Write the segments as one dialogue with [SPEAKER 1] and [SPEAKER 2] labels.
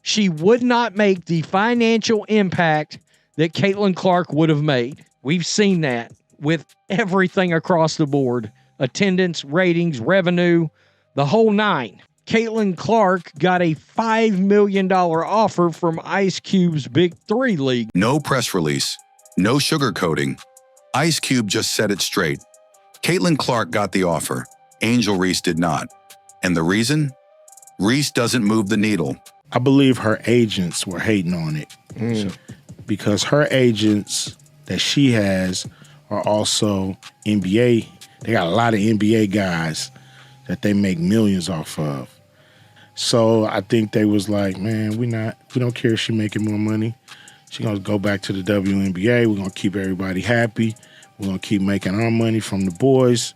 [SPEAKER 1] she would not make the financial impact that Caitlin Clark would have made. We've seen that with everything across the board. Attendance, ratings, revenue, the whole nine. Caitlin Clark got a $5 million offer from Ice Cube's Big Three League.
[SPEAKER 2] No press release, no sugarcoating. Ice Cube just said it straight. Caitlin Clark got the offer. Angel Reese did not. And the reason? Reese doesn't move the needle.
[SPEAKER 3] I believe her agents were hating on it. Because her agents that she has are also NBA. They got a lot of NBA guys that they make millions off of. So I think they was like, man, we don't care if she making more money. She gonna go back to the WNBA. We're gonna keep everybody happy. We're gonna keep making our money from the boys.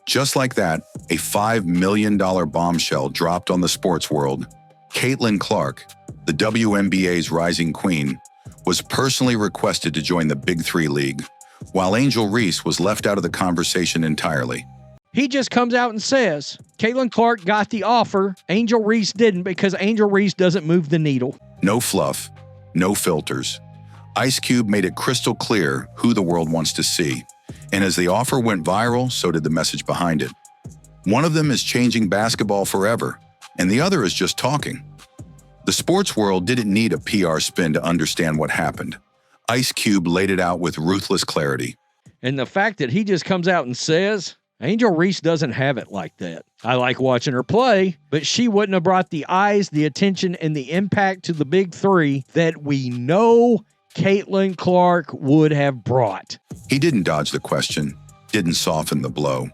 [SPEAKER 2] Just like that, a $5 million bombshell dropped on the sports world. Caitlin Clark, the WNBA's rising queen, was personally requested to join the Big Three League, while Angel Reese was left out of the conversation entirely.
[SPEAKER 1] He just comes out and says, Caitlin Clark got the offer, Angel Reese didn't because Angel Reese doesn't move the needle.
[SPEAKER 2] No fluff, no filters. Ice Cube made it crystal clear who the world wants to see. And as the offer went viral, so did the message behind it. One of them is changing basketball forever, and the other is just talking. The sports world didn't need a PR spin to understand what happened. Ice Cube laid it out with ruthless clarity.
[SPEAKER 1] And the fact that he just comes out and says, Angel Reese doesn't have it like that. I like watching her play, but she wouldn't have brought the eyes, the attention, and the impact to the Big Three that we know Caitlin Clark would have brought.
[SPEAKER 2] He didn't dodge the question, didn't soften the blow.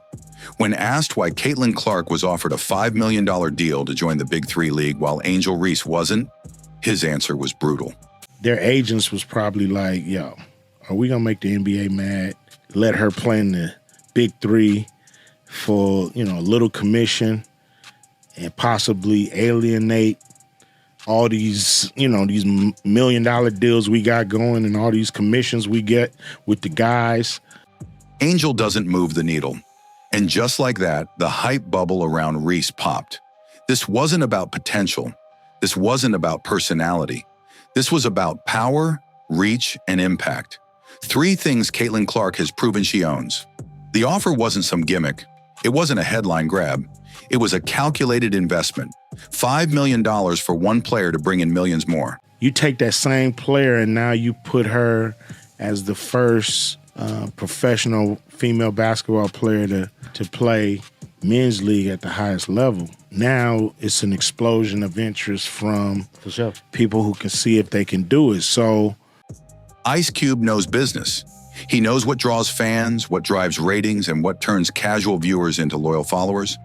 [SPEAKER 2] When asked why Caitlin Clark was offered a $5 million deal to join the Big Three League while Angel Reese wasn't, his answer was brutal.
[SPEAKER 3] Their agents was probably like, yo, are we going to make the NBA mad? Let her play in the Big Three for, a little commission and possibly alienate all these, these $1 million deals we got going and all these commissions we get with the guys.
[SPEAKER 2] Angel doesn't move the needle. And just like that, the hype bubble around Reese popped. This wasn't about potential. This wasn't about personality. This was about power, reach, and impact. Three things Caitlin Clark has proven she owns. The offer wasn't some gimmick. It wasn't a headline grab. It was a calculated investment. $5 million for one player to bring in millions more.
[SPEAKER 3] You take that same player and now you put her as the first professional female basketball player to play men's league at the highest level. Now it's an explosion of interest from people who can see if they can do it. So
[SPEAKER 2] Ice Cube knows business. He knows what draws fans, what drives ratings, and what turns casual viewers into loyal followers.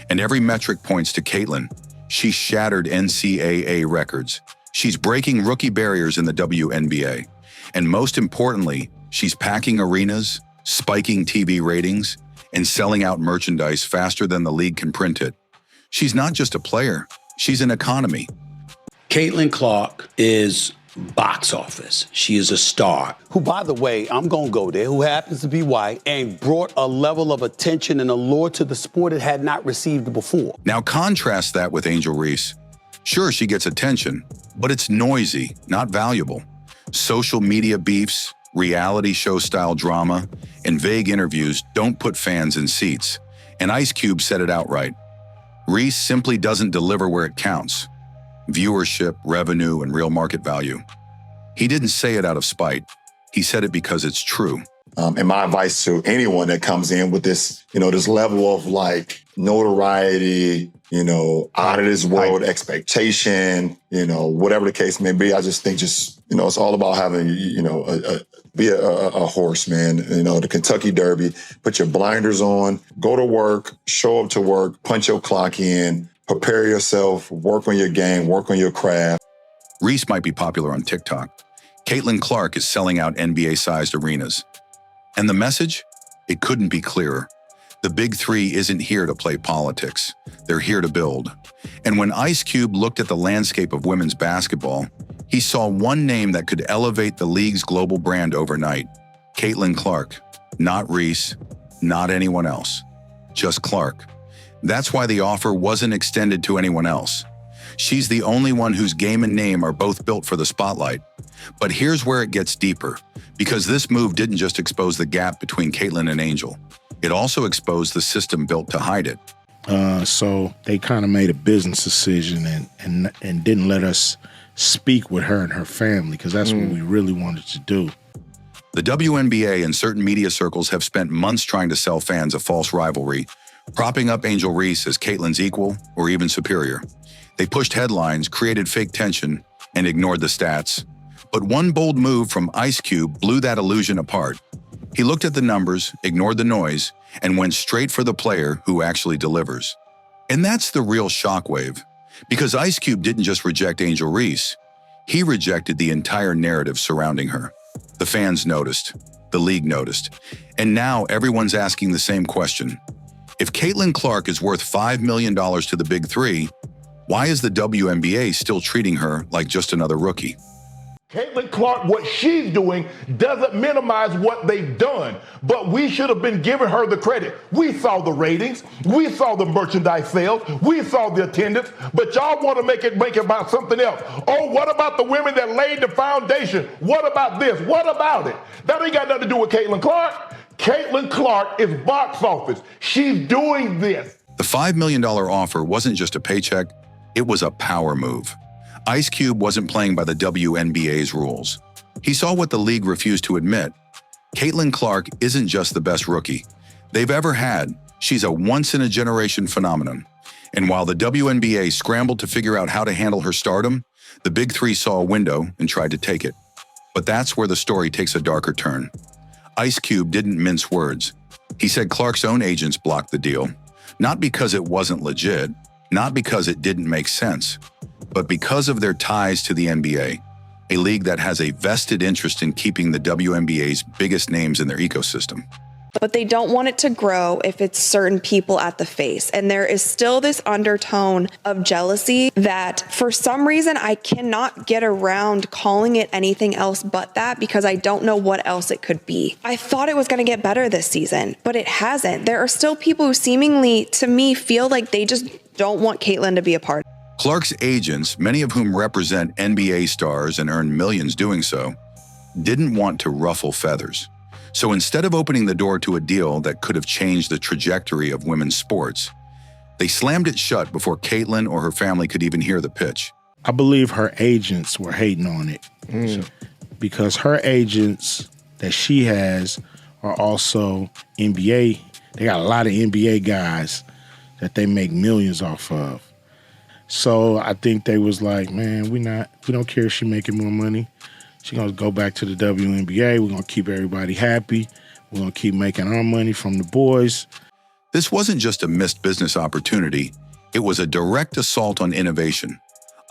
[SPEAKER 2] And every metric points to Caitlin. She shattered NCAA records. She's breaking rookie barriers in the WNBA. And most importantly, she's packing arenas, spiking TV ratings, and selling out merchandise faster than the league can print it. She's not just a player, she's an economy.
[SPEAKER 4] Caitlin Clark is box office. She is a star. Who, by the way, I'm going to go there, who happens to be white and brought a level of attention and allure to the sport it had not received before.
[SPEAKER 2] Now contrast that with Angel Reese. Sure, she gets attention, but it's noisy, not valuable. Social media beefs, reality show style drama, and vague interviews don't put fans in seats. And Ice Cube said it outright. Reese simply doesn't deliver where it counts. Viewership, revenue, and real market value. He didn't say it out of spite. He said it because it's true.
[SPEAKER 5] And my advice to anyone that comes in with this, this level of notoriety, out of this world expectation, whatever the case may be, I just think it's all about having, be a horse, man. The Kentucky Derby, put your blinders on, go to work, show up to work, punch your clock in, prepare yourself, work on your game, work on your craft.
[SPEAKER 2] Reese might be popular on TikTok. Caitlin Clark is selling out NBA-sized arenas. And the message? It couldn't be clearer. The Big Three isn't here to play politics. They're here to build. And when Ice Cube looked at the landscape of women's basketball, he saw one name that could elevate the league's global brand overnight. Caitlin Clark. Not Reese, not anyone else. Just Clark. That's why the offer wasn't extended to anyone else. She's the only one whose game and name are both built for the spotlight. But here's where it gets deeper, because this move didn't just expose the gap between Caitlyn and Angel. It also exposed the system built to hide it.
[SPEAKER 3] So they kind of made a business decision and didn't let us speak with her and her family, because that's what we really wanted to do.
[SPEAKER 2] The WNBA and certain media circles have spent months trying to sell fans a false rivalry, propping up Angel Reese as Caitlyn's equal or even superior. They pushed headlines, created fake tension, and ignored the stats. But one bold move from Ice Cube blew that illusion apart. He looked at the numbers, ignored the noise, and went straight for the player who actually delivers. And that's the real shockwave, because Ice Cube didn't just reject Angel Reese, he rejected the entire narrative surrounding her. The fans noticed, the league noticed, and now everyone's asking the same question. If Caitlyn Clark is worth $5 million to the Big Three, why is the WNBA still treating her like just another rookie?
[SPEAKER 6] Caitlyn Clark, what she's doing doesn't minimize what they've done, but we should have been giving her the credit. We saw the ratings, we saw the merchandise sales, we saw the attendance, but y'all want to make it about something else. Oh, what about the women that laid the foundation? What about this? What about it? That ain't got nothing to do with Caitlyn Clark. Caitlyn Clark is box office. She's doing this.
[SPEAKER 2] The $5 million offer wasn't just a paycheck, it was a power move. Ice Cube wasn't playing by the WNBA's rules. He saw what the league refused to admit. Caitlyn Clark isn't just the best rookie they've ever had, she's a once-in-a-generation phenomenon. And while the WNBA scrambled to figure out how to handle her stardom, the Big Three saw a window and tried to take it. But that's where the story takes a darker turn. Ice Cube didn't mince words. He said Clark's own agents blocked the deal, not because it wasn't legit, not because it didn't make sense, but because of their ties to the NBA, a league that has a vested interest in keeping the WNBA's biggest names in their ecosystem.
[SPEAKER 7] But they don't want it to grow if it's certain people at the face. And there is still this undertone of jealousy that for some reason I cannot get around calling it anything else but that, because I don't know what else it could be. I thought it was going to get better this season, but it hasn't. There are still people who seemingly, to me, feel like they just don't want Caitlyn to be a part.
[SPEAKER 2] Clark's agents, many of whom represent NBA stars and earn millions doing so, didn't want to ruffle feathers. So instead of opening the door to a deal that could have changed the trajectory of women's sports, they slammed it shut before Caitlyn or her family could even hear the pitch.
[SPEAKER 3] I believe her agents were hating on it because her agents that she has are also NBA. They got a lot of NBA guys that they make millions off of. So I think they was like, man, we don't care if she making more money. She's going to go back to the WNBA. We're going to keep everybody happy. We're going to keep making our money from the boys.
[SPEAKER 2] This wasn't just a missed business opportunity. It was a direct assault on innovation.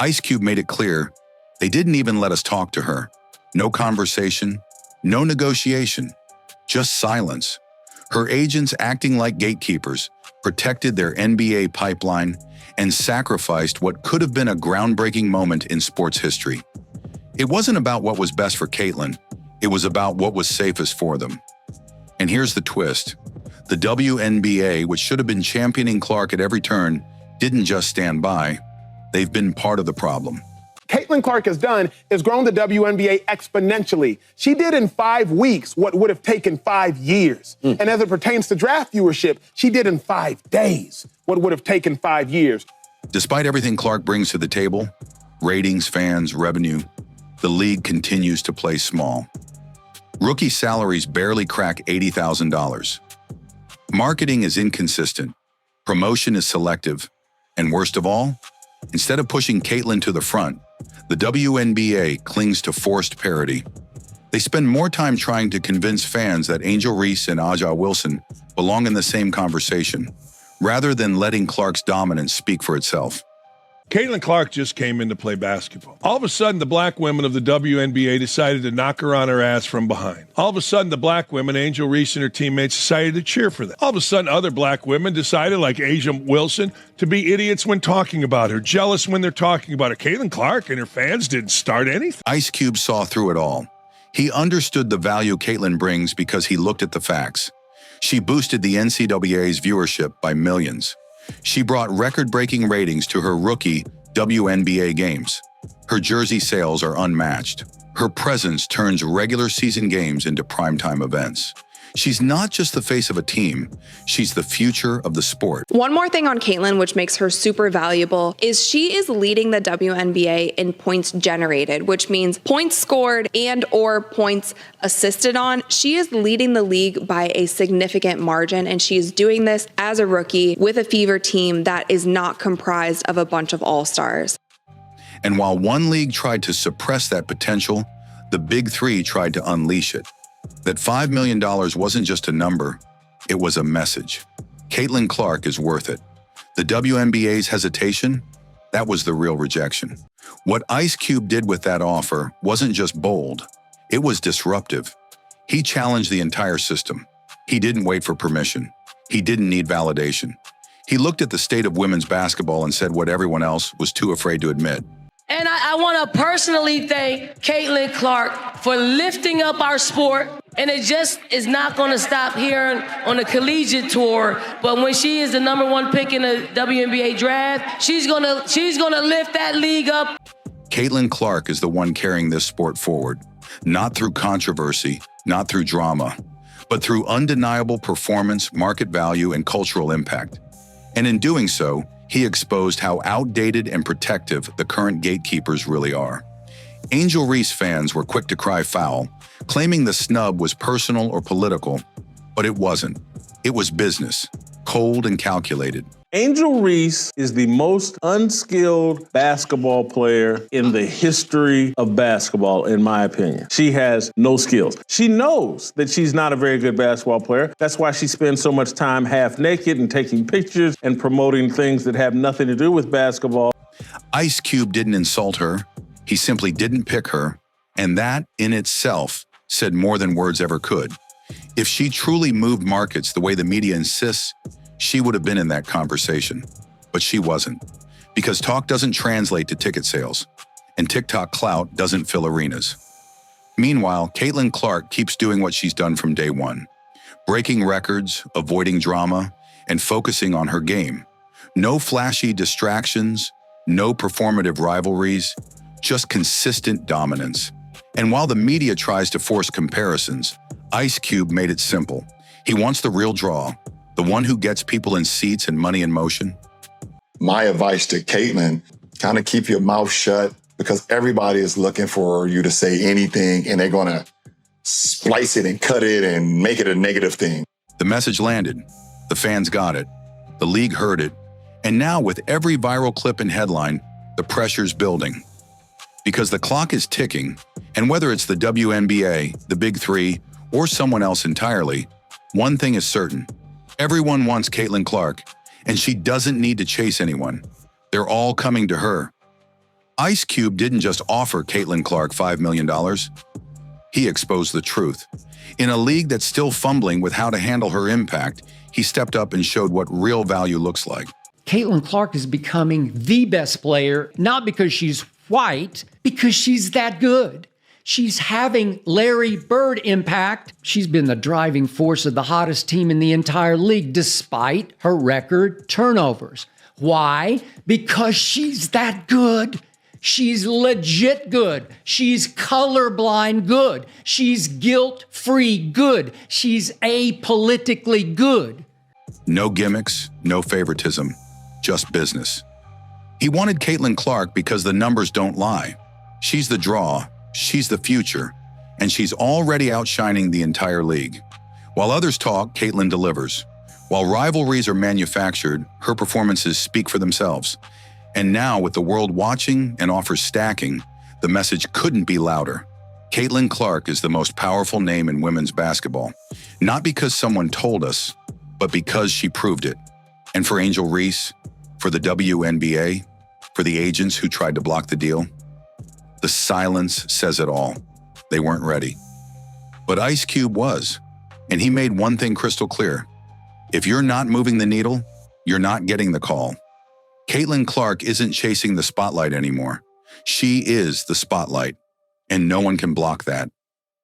[SPEAKER 2] Ice Cube made it clear they didn't even let us talk to her. No conversation, no negotiation, just silence. Her agents, acting like gatekeepers, protected their NBA pipeline and sacrificed what could have been a groundbreaking moment in sports history. It wasn't about what was best for Caitlyn, it was about what was safest for them. And here's the twist. The WNBA, which should have been championing Clark at every turn, didn't just stand by. They've been part of the problem.
[SPEAKER 8] Caitlyn Clark has done is grown the WNBA exponentially. She did in 5 weeks what would have taken 5 years. And as it pertains to draft viewership, she did in 5 days what would have taken 5 years.
[SPEAKER 2] Despite everything Clark brings to the table, ratings, fans, revenue, the league continues to play small. Rookie salaries barely crack $80,000. Marketing is inconsistent, promotion is selective, and worst of all, instead of pushing Caitlyn to the front, the WNBA clings to forced parity. They spend more time trying to convince fans that Angel Reese and Aja Wilson belong in the same conversation, rather than letting Clark's dominance speak for itself.
[SPEAKER 9] Caitlyn Clark just came in to play basketball. All of a sudden, the black women of the WNBA decided to knock her on her ass from behind. All of a sudden, the black women, Angel Reese and her teammates, decided to cheer for them. All of a sudden, other black women decided, like Aja Wilson, to be idiots when talking about her, jealous when they're talking about her. Caitlyn Clark and her fans didn't start anything.
[SPEAKER 2] Ice Cube saw through it all. He understood the value Caitlyn brings because he looked at the facts. She boosted the NCAA's viewership by millions. She brought record-breaking ratings to her rookie WNBA games. Her jersey sales are unmatched. Her presence turns regular season games into primetime events. She's not just the face of a team, she's the future of the sport.
[SPEAKER 7] One more thing on Caitlin, which makes her super valuable, is she is leading the WNBA in points generated, which means points scored and or points assisted on. She is leading the league by a significant margin, and she is doing this as a rookie with a Fever team that is not comprised of a bunch of all-stars.
[SPEAKER 2] And while one league tried to suppress that potential, the Big Three tried to unleash it. That $5 million wasn't just a number, it was a message. Caitlin Clark is worth it. The WNBA's hesitation, that was the real rejection. What Ice Cube did with that offer wasn't just bold, it was disruptive. He challenged the entire system. He didn't wait for permission. He didn't need validation. He looked at the state of women's basketball and said what everyone else was too afraid to admit.
[SPEAKER 10] And I want to personally thank Caitlin Clark for lifting up our sport. And it just is not going to stop here on the collegiate tour. But when she is the #1 pick in the WNBA draft, she's gonna lift that league up.
[SPEAKER 2] Caitlin Clark is the one carrying this sport forward, not through controversy, not through drama, but through undeniable performance, market value, and cultural impact. And in doing so, he exposed how outdated and protective the current gatekeepers really are. Angel Reese fans were quick to cry foul, claiming the snub was personal or political, but it wasn't. It was business, cold and calculated.
[SPEAKER 11] Angel Reese is the most unskilled basketball player in the history of basketball, in my opinion. She has no skills. She knows that she's not a very good basketball player. That's why she spends so much time half naked and taking pictures and promoting things that have nothing to do with basketball.
[SPEAKER 2] Ice Cube didn't insult her. He simply didn't pick her. And that, in itself, said more than words ever could. If she truly moved markets the way the media insists, she would have been in that conversation. But she wasn't. Because talk doesn't translate to ticket sales, and TikTok clout doesn't fill arenas. Meanwhile, Caitlin Clark keeps doing what she's done from day one, breaking records, avoiding drama, and focusing on her game. No flashy distractions, no performative rivalries, just consistent dominance. And while the media tries to force comparisons, Ice Cube made it simple. He wants the real draw, the one who gets people in seats and money in motion.
[SPEAKER 5] My advice to Caitlin, kind of keep your mouth shut, because everybody is looking for you to say anything and they're going to splice it and cut it and make it a negative thing.
[SPEAKER 2] The message landed. The fans got it. The league heard it. And now with every viral clip and headline, the pressure's building. Because the clock is ticking, and whether it's the WNBA, the Big Three, or someone else entirely, one thing is certain. Everyone wants Caitlin Clark, and she doesn't need to chase anyone. They're all coming to her. Ice Cube didn't just offer Caitlin Clark $5 million. He exposed the truth. In a league that's still fumbling with how to handle her impact, he stepped up and showed what real value looks like.
[SPEAKER 12] Caitlin Clark is becoming the best player, not because she's white, because she's that good. She's having Larry Bird impact. She's been the driving force of the hottest team in the entire league, despite her record turnovers. Why? Because she's that good. She's legit good. She's colorblind good. She's guilt-free good. She's apolitically good.
[SPEAKER 2] No gimmicks, no favoritism, just business. He wanted Caitlin Clark because the numbers don't lie. She's the draw, she's the future, and she's already outshining the entire league. While others talk, Caitlin delivers. While rivalries are manufactured, her performances speak for themselves. And now, with the world watching and offers stacking, the message couldn't be louder. Caitlin Clark is the most powerful name in women's basketball, not because someone told us, but because she proved it. And for Angel Reese, for the WNBA, for the agents who tried to block the deal, the silence says it all. They weren't ready. But Ice Cube was, and he made one thing crystal clear. If you're not moving the needle, you're not getting the call. Caitlin Clark isn't chasing the spotlight anymore. She is the spotlight, and no one can block that.